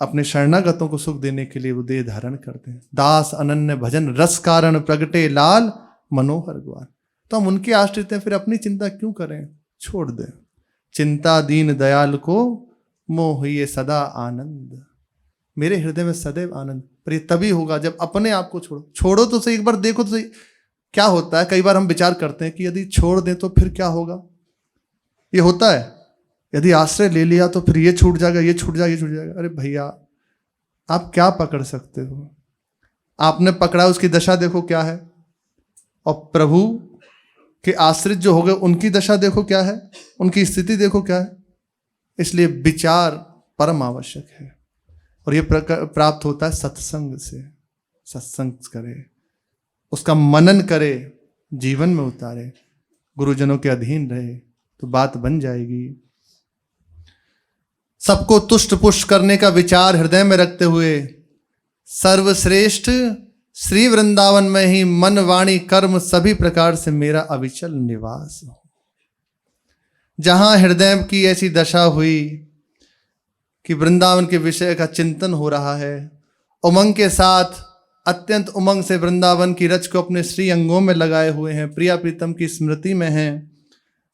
अपने शरणागतों को सुख देने के लिए वो देह धारण करते हैं। दास अनन्य भजन रस कारण प्रगटे लाल मनोहर ग्वाल। तो हम उनके आश्रित हैं, फिर अपनी चिंता क्यों करें, छोड़ दें। चिंता दीन दयाल को मोह ये सदा आनंद, मेरे हृदय में सदैव आनंद। पर ये तभी होगा जब अपने आप को छोड़ो तो सही, एक बार देखो तो सही क्या होता है। कई बार हम विचार करते हैं कि यदि छोड़ दें तो फिर क्या होगा, ये होता है, यदि आश्रय ले लिया तो फिर ये छूट जाएगा, ये छूट जाएगा, ये छूट जाएगा। अरे भैया आप क्या पकड़ सकते हो, आपने पकड़ा उसकी दशा देखो क्या है, और प्रभु के आश्रित जो हो गए उनकी दशा देखो क्या है, उनकी स्थिति देखो क्या है। इसलिए विचार परम आवश्यक है, और ये प्राप्त होता है सत्संग से। सत्संग करे, उसका मनन करे, जीवन में उतारे, गुरुजनों के अधीन रहे तो बात बन जाएगी। सबको तुष्ट पुष्ट करने का विचार हृदय में रखते हुए सर्वश्रेष्ठ श्री वृंदावन में ही मन वाणी कर्म सभी प्रकार से मेरा अविचल निवास हो। जहां हृदय की ऐसी दशा हुई कि वृंदावन के विषय का चिंतन हो रहा है, उमंग के साथ अत्यंत उमंग से वृंदावन की रच को अपने श्री अंगों में लगाए हुए हैं, प्रिया प्रीतम की स्मृति में हैं,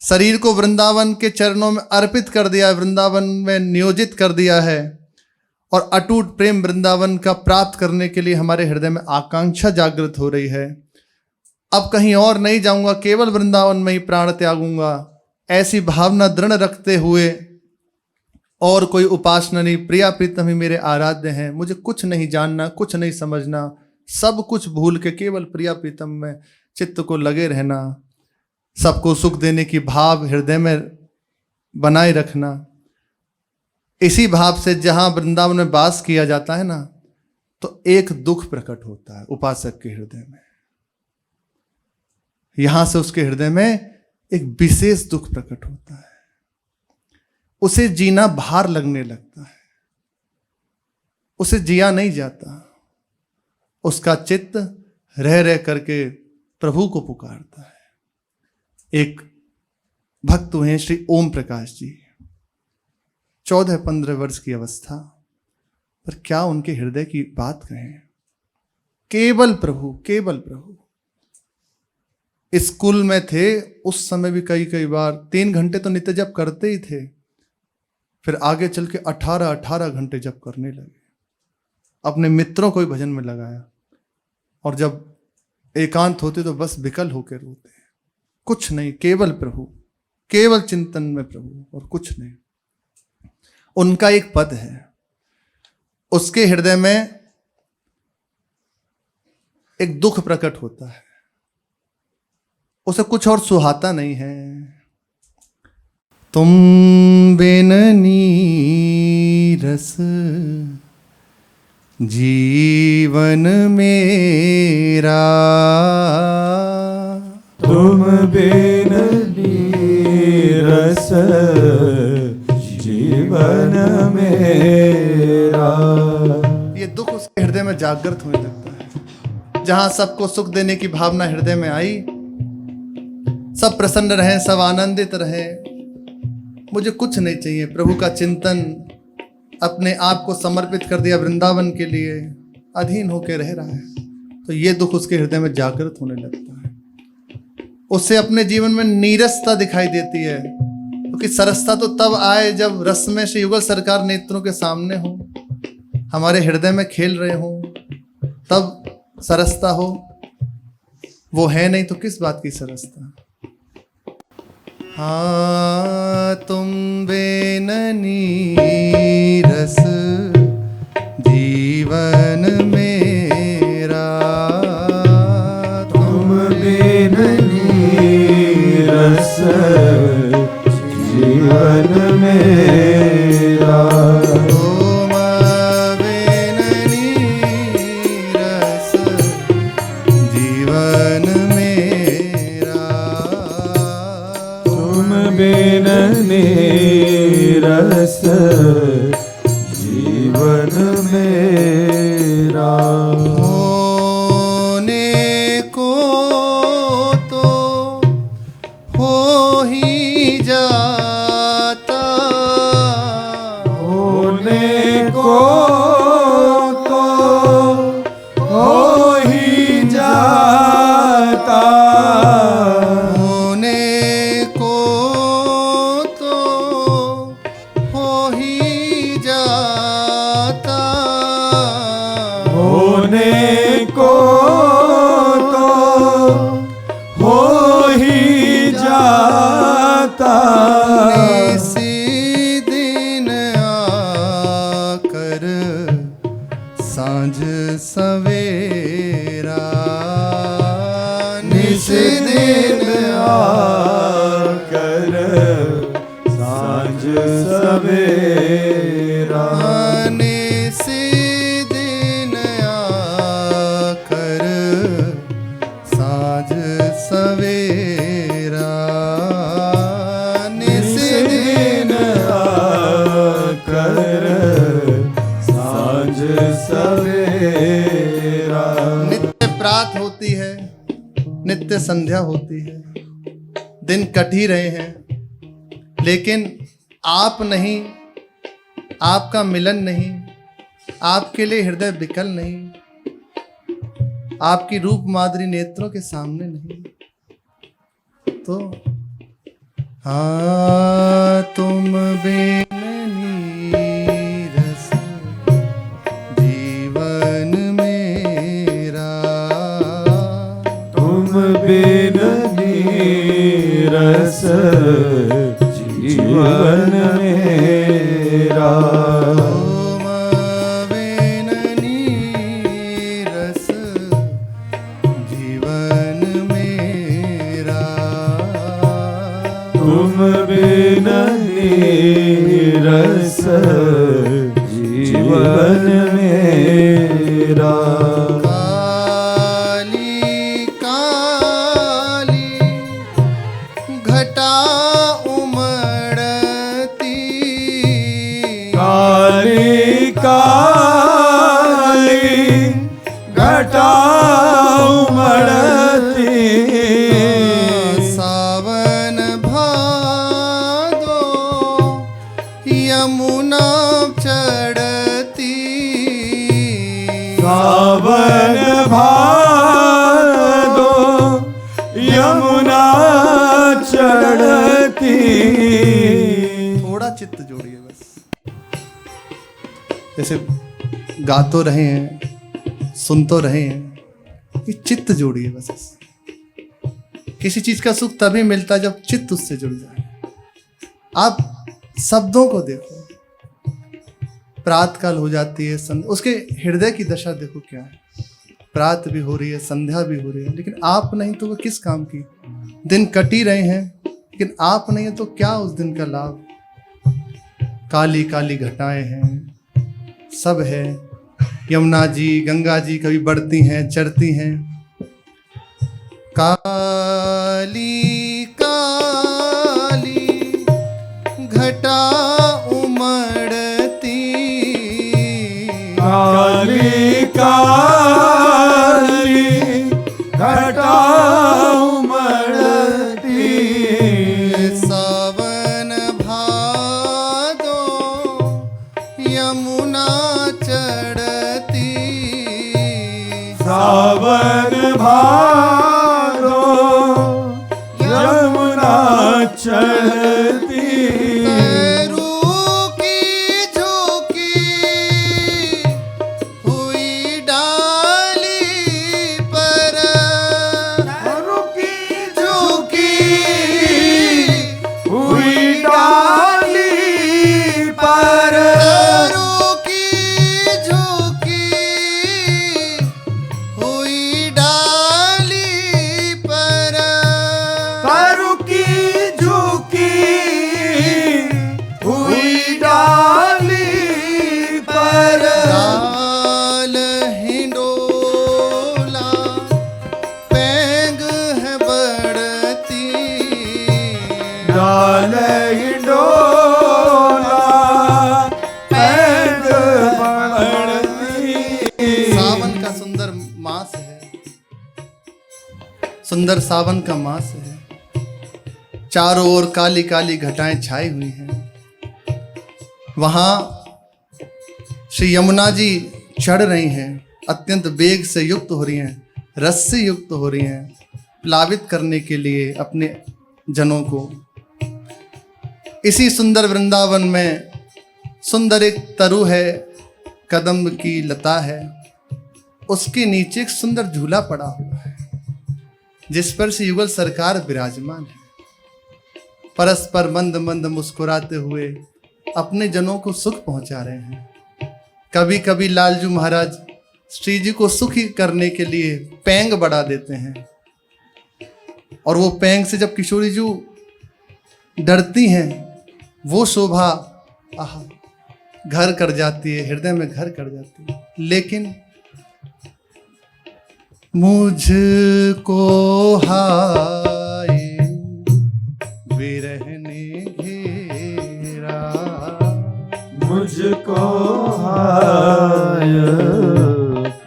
शरीर को वृंदावन के चरणों में अर्पित कर दिया, वृंदावन में नियोजित कर दिया है, और अटूट प्रेम वृंदावन का प्राप्त करने के लिए हमारे हृदय में आकांक्षा जागृत हो रही है। अब कहीं और नहीं जाऊंगा, केवल वृंदावन में ही प्राण त्यागूंगा, ऐसी भावना दृढ़ रखते हुए और कोई उपासना नहीं, प्रिया प्रीतम ही मेरे आराध्य हैं, मुझे कुछ नहीं जानना, कुछ नहीं समझना, सब कुछ भूल के केवल प्रिया प्रीतम में चित्त को लगे रहना, सबको सुख देने की भाव हृदय में बनाए रखना। इसी भाव से जहां वृंदावन में वास किया जाता है ना, तो एक दुख प्रकट होता है उपासक के हृदय में, यहां से उसके हृदय में एक विशेष दुख प्रकट होता है। उसे जीना भार लगने लगता है, उसे जिया नहीं जाता। उसका चित्त रह रह करके प्रभु को पुकारता है। एक भक्त हुए श्री ओम प्रकाश जी, 14-15 वर्ष की अवस्था, पर क्या उनके हृदय की बात कहें। केवल प्रभु, केवल प्रभु। स्कूल में थे उस समय भी कई कई बार 3 घंटे तो नित्य जप करते ही थे, फिर आगे चल के 18 घंटे जप करने लगे। अपने मित्रों को भी भजन में लगाया, और जब एकांत होते तो बस विकल होकर रोते। कुछ नहीं, केवल प्रभु, केवल चिंतन में प्रभु और कुछ नहीं। उनका एक पद है, उसके हृदय में एक दुख प्रकट होता है, उसे कुछ और सुहाता नहीं है। तुम बिन नीरस जीवन मेरा, तुम बिन नीरस जीवन मेरा। ये दुख उसके हृदय में जागृत होने लगता है। जहां सबको सुख देने की भावना हृदय में आई, सब प्रसन्न रहे, सब आनंदित रहे, मुझे कुछ नहीं चाहिए, प्रभु का चिंतन, अपने आप को समर्पित कर दिया वृंदावन के लिए, अधीन होकर रह रहा है, तो ये दुख उसके हृदय में जागृत होने लगता है। उससे अपने जीवन में नीरसता दिखाई देती है, क्योंकि सरसता तो तब आए जब रस में श्री युगल सरकार नेत्रों के सामने हो, हमारे हृदय में खेल रहे हो, तब सरसता हो। वो है नहीं तो किस बात की सरसता। हाँ, तुम बिन नीरस जीवन मेरा, तुम बिन नीरस जीवन मेरा। तुम बिन नीरस जीवन मेरा, तुम बिन नीरस जीवन मेरा। होने को तो हो ही जाता, होने को तो हो ही जाता। होने को तो हो ही जाता, होने को तो हो ही जाता। इसी दिन आकर सांझ सवेरा, निस दिन आकर सांझ सवेरा। निसी दिन आकर सांझ सवेरा, निसी दिन आकर सांझ सवेरा। नित्य प्रात होती है, नित्य संध्या होती है, दिन कट ही रहे हैं, लेकिन आप नहीं, आपका मिलन नहीं, आपके लिए हृदय विकल नहीं, आपकी रूप माधुरी नेत्रों के सामने नहीं। तो हाँ, तुम बिन नीरस जीवन मेरा, तुम बिन नीरस जीवन मेरा। तुम बिन नीरस जीवन मेरा, तुम बिन नीरस जीवन मेरा। काली काली घटा उमड़ती घटा उमड़ती सावन भादो यमुना चढ़ती सावन भादो यमुना चढ़ती। थोड़ा चित्त जोड़िए बस, जैसे गा तो रहे हैं, सुन तो रहे हैं, ये चित्त जोड़िए बस। किसी चीज का सुख तभी मिलता है जब चित्त उससे जुड़ जाए। आप शब्दों को देखो, प्रातः काल हो जाती है, उसके हृदय की दशा देखो क्या है। प्रात भी हो रही है, संध्या भी हो रही है, लेकिन आप नहीं तो वो किस काम की। दिन कट ही रहे हैं, लेकिन आप नहीं है तो क्या उस दिन का लाभ। काली काली घटाएं हैं, सब है। यमुना जी, गंगा जी कभी बढ़ती हैं, चढ़ती हैं। काली काली घटा उमड़ती काली काली घटा उमड़ती सावन भादो यमुना चढ़ती सावन भादो यमुना चढ़ती पैरू की झुकी हुई डाली पर रुकी झुकी हुई डाली पर पैरू की झुकी हुई डाली पर रुकी झुकी हुई डाली पर डाल हिंडोला पैंग है बढ़ती डाल हिंडोला पैंग बढ़ती। सावन का सुंदर मास है, सुंदर सावन का मास है। चारों ओर काली काली घटाएं छाई हुई हैं। वहां श्री यमुना जी चढ़ रही हैं, अत्यंत वेग से युक्त हो रही हैं, रस से युक्त हो रही हैं, प्लावित करने के लिए अपने जनों को। इसी सुंदर वृंदावन में सुंदर एक तरु है, कदम्ब की लता है, उसके नीचे एक सुंदर झूला पड़ा हुआ है, जिस पर से युगल सरकार विराजमान है। परस्पर मंद मंद मुस्कुराते हुए अपने जनों को सुख पहुंचा रहे हैं। कभी कभी लालजू महाराज श्री जी को सुखी करने के लिए पैंग बढ़ा देते हैं, और वो पैंग से जब किशोरी जी डरती हैं, वो शोभा आहा घर कर जाती है, हृदय में घर कर जाती है। लेकिन मुझको हाय विरह ने घेरा, मुझको हाय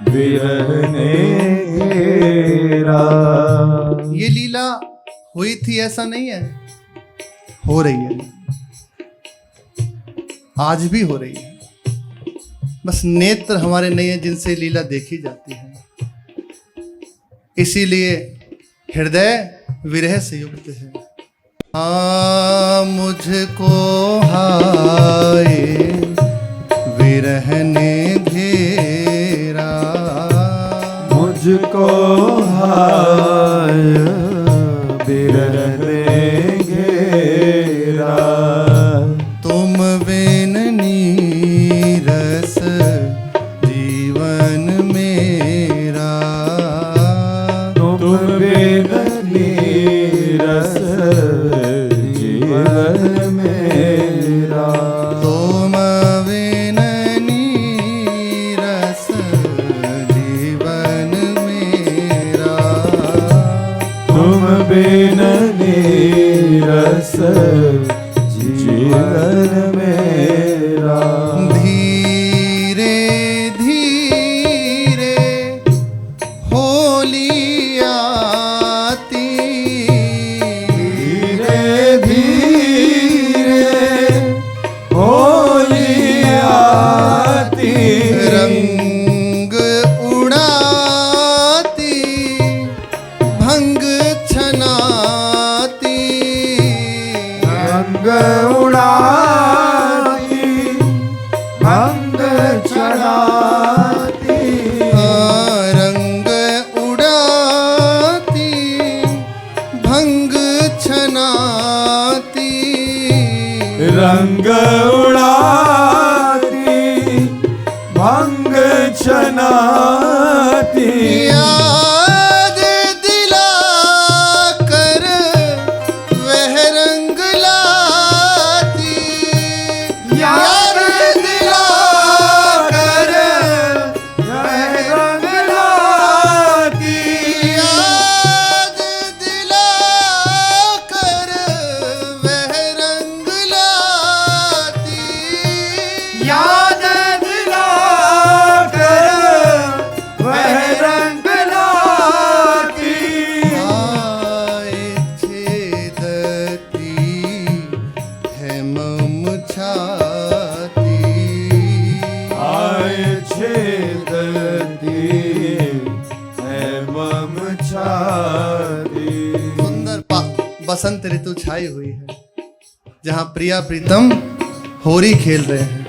विरह ने घेरा। ये लीला हुई थी ऐसा नहीं है, हो रही है, आज भी हो रही है। बस नेत्र हमारे नहीं है जिनसे लीला देखी जाती है। इसीलिए हृदय विरह से युक्त है। मुझको हाय विरह ने घेरा, मुझको हाय विरह ने घेरा। तुम बिन नीरस जीवन मेरा, तुम बिन नीरस जीवन मेरा। तुम बिन नीरस जीवन मेरा, तुम बिन नीरस जीवन मेरा। धीरे छनाती रंग उड़ाती भंग चढ़ाती रंग उड़ाती भंग छनाती रंग उड़ाती भंग छनाती याद दिला कर वह रंग लाती याद दिला कर वह रंग लाती याद दिला कर वह रंग लाती याद दिला कर वह रंग लाती आए छेदती है मम छाती आए छेदती है मम छाती सुंदर बसंत ऋतु छाई हुई है जहां प्रिया प्रीतम होरी खेल रहे हैं,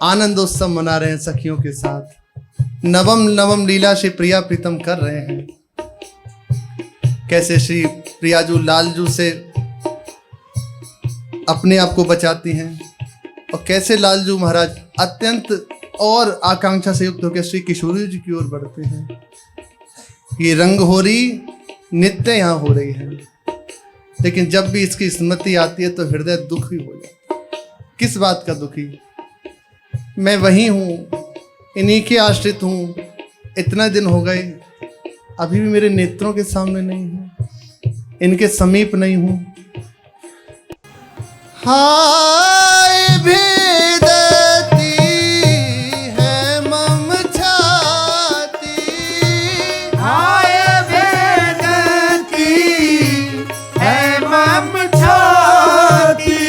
आनंदोत्सव मना रहे हैं सखियों के साथ, नवम नवम लीला श्री प्रिया प्रीतम कर रहे हैं। कैसे श्री प्रियाजू लालजू से अपने आप को बचाती हैं और कैसे लालजू महाराज अत्यंत और आकांक्षा से युक्त होकर श्री किशोरी जी की ओर बढ़ते हैं। ये रंग होरी नित्य यहाँ हो रही है, लेकिन जब भी इसकी स्मृति आती है तो हृदय दुखी हो जाता है। किस बात का दुखी? मैं वही हूँ, इन्हीं के आश्रित हूँ, इतना दिन हो गए अभी भी मेरे नेत्रों के सामने नहीं हूँ, इनके समीप नहीं हूँ। हाय भेदती है मम छाती हाय भेदती है मम छाती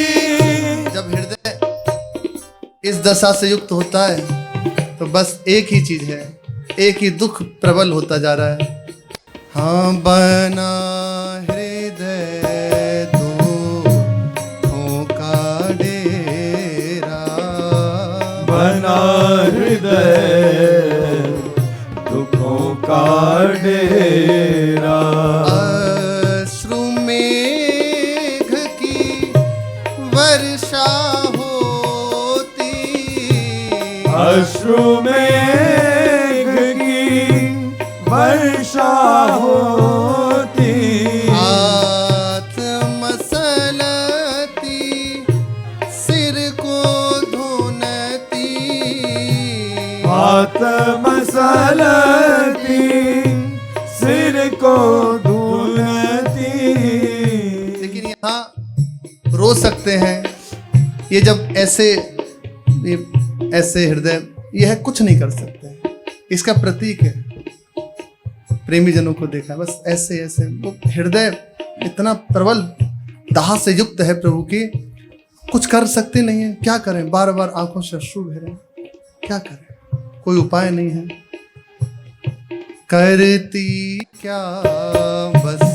जब हृदय इस दशा से युक्त होता है तो बस एक ही चीज है, एक ही दुख प्रबल होता जा रहा है। हाँ बना हृदय दुखों का डेरा बना हृदय दुखों का डेरा अश्रु मेघ की वर्षा होती अश्रु मेघ की वर्षा होती हाथ मसलती सिर को धुनती हाथ मसलती सिर को धुलती लेकिन यहाँ रो सकते हैं ये जब ऐसे हृदय यह कुछ नहीं कर सकते, इसका प्रतीक है। प्रेमी जनों को देखा बस ऐसे ऐसे वो हृदय इतना प्रबल दाह से युक्त है प्रभु की, कुछ कर सकते नहीं है। क्या करें, बार बार आंखों से अश्रु बह, क्या करें, कोई उपाय नहीं है। करती क्या बस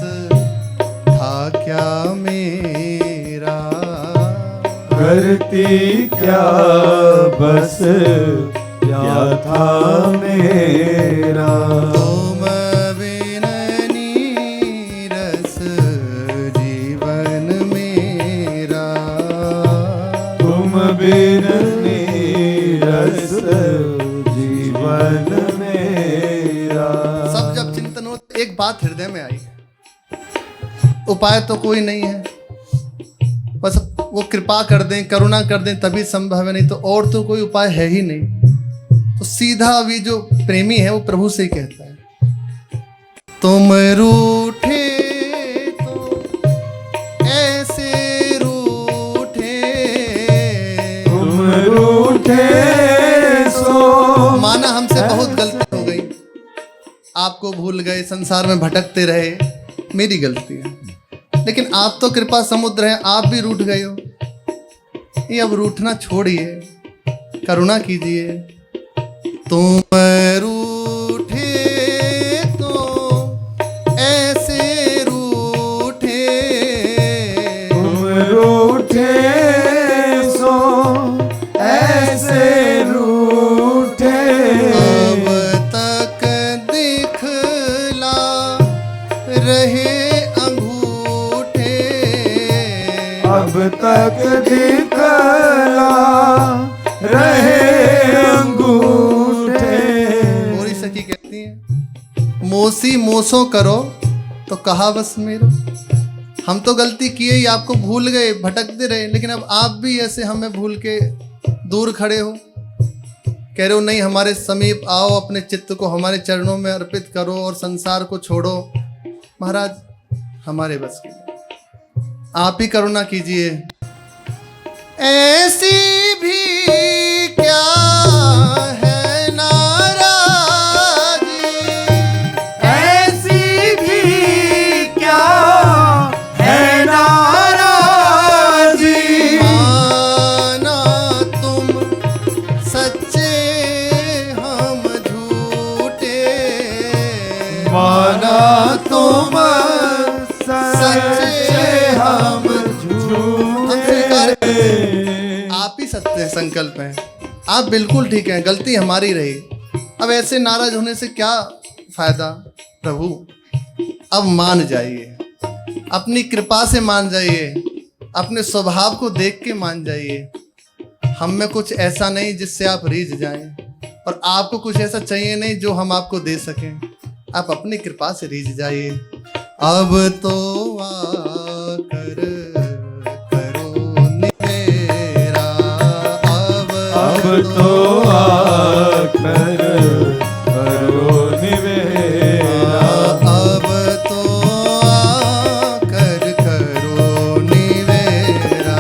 था क्या मेरा करती क्या बस क्या था मेरा तुम बिन नीरस जीवन मेरा तुम बिन नीरस जीवन मेरा सब जब चिंतन हो तो एक बात हृदय में आई, उपाय तो कोई नहीं है, बस वो कृपा कर दें, करुणा कर दें तभी संभव है, नहीं तो और तो कोई उपाय है ही नहीं। तो सीधा अभी जो प्रेमी है वो प्रभु से ही कहता है, तुम रूठे तो ऐसे रूठे, तुम रूठे सो माना हमसे बहुत गलती हो गई, आपको भूल गए, संसार में भटकते रहे, मेरी गलती है, लेकिन आप तो कृपा समुद्र हैं, आप भी रूठ गए हो। ये अब रूठना छोड़िए, करुणा कीजिए। तुम रूठे तो रहे अंगूठे, अब तक दिखला रहे अंगूठे। मोरी सखी कहती है, मोसी मोसो करो तो कहा बस मेरो। हम तो गलती किए ही, आपको भूल गए, भटकते रहे, लेकिन अब आप भी ऐसे हमें भूल के दूर खड़े हो, कह रहे हो नहीं हमारे समीप आओ, अपने चित्त को हमारे चरणों में अर्पित करो और संसार को छोड़ो। महाराज हमारे बस की नहीं, आप ही करुणा कीजिए। ऐसी भी क्या है नाराजी, ऐसी भी क्या है नाराजी, माना तुम सच्चे हम झूठे, माना तुम सच्चे हम झूठे। आप ही सत्य संकल्प हैं, आप बिल्कुल ठीक हैं, गलती हमारी रही। अब ऐसे नाराज होने से क्या फायदा प्रभु, अब मान जाइए, अपनी कृपा से मान जाइए, अपने स्वभाव को देख के मान जाइए। हम में कुछ ऐसा नहीं जिससे आप रीझ जाएं, और आपको कुछ ऐसा चाहिए नहीं जो हम आपको दे सकें। आप अपनी कृपा से रीझ जाइए। अब तो आकर करो निमेरा, अब तो आकर करो निवेरा, अब तो आकर करो निवेरा,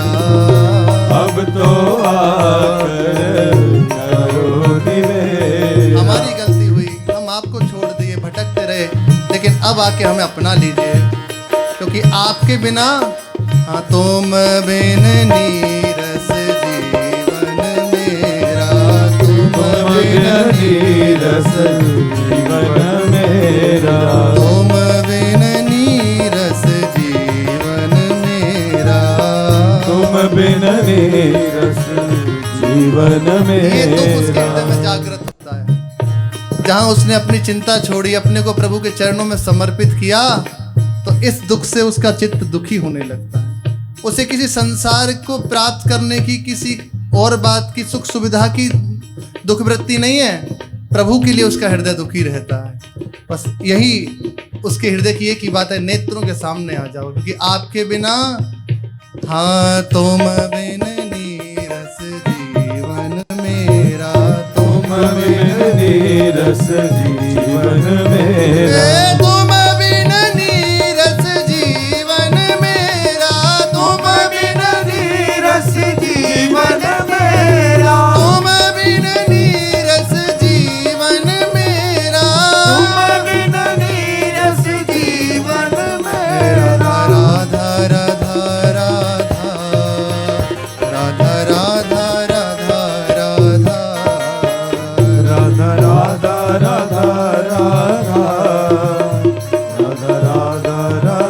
अब तो आकर करो निवेरा। हमारी गलती हुई, हम आपको छोड़ दिए, भटकते रहे, लेकिन अब आके हमें अपना लीजिए, क्योंकि आपके बिना, हाँ तुम बिन नीरस जीवन मेरा, तुम बिन नीरस जीवन मेरा, तुम बिन नीरस जीवन मेरा, तुम बिन नीरस जीवन ये दुख उसके मेरा। हृदय में जागृत होता है। जहां उसने अपनी चिंता छोड़ी, अपने को प्रभु के चरणों में समर्पित किया, तो इस दुख से उसका चित्त दुखी होने लगता है। उसे किसी संसार को प्राप्त करने की, किसी और बात की, सुख सुविधा की दुख वृत्ति नहीं है। प्रभु के लिए उसका हृदय दुखी रहता है। बस यही उसके हृदय की एक ही बात है, नेत्रों के सामने आ जाओ, क्योंकि आपके बिना, हाँ तुम बिन नीरस जीवन मेरा, तुम बिन नीरस जीवन मेरा, तुम बिन नीरस जीवन मेरा, तुम बिन नीरस जीवन मेरा, तुम बिन नीरस जीवन मेरा, तुम बिन नीरस जीवन मेरा। राधा राधा राधा राधा राधा राधा राधा राधा राधा राधा राधा राधा राधा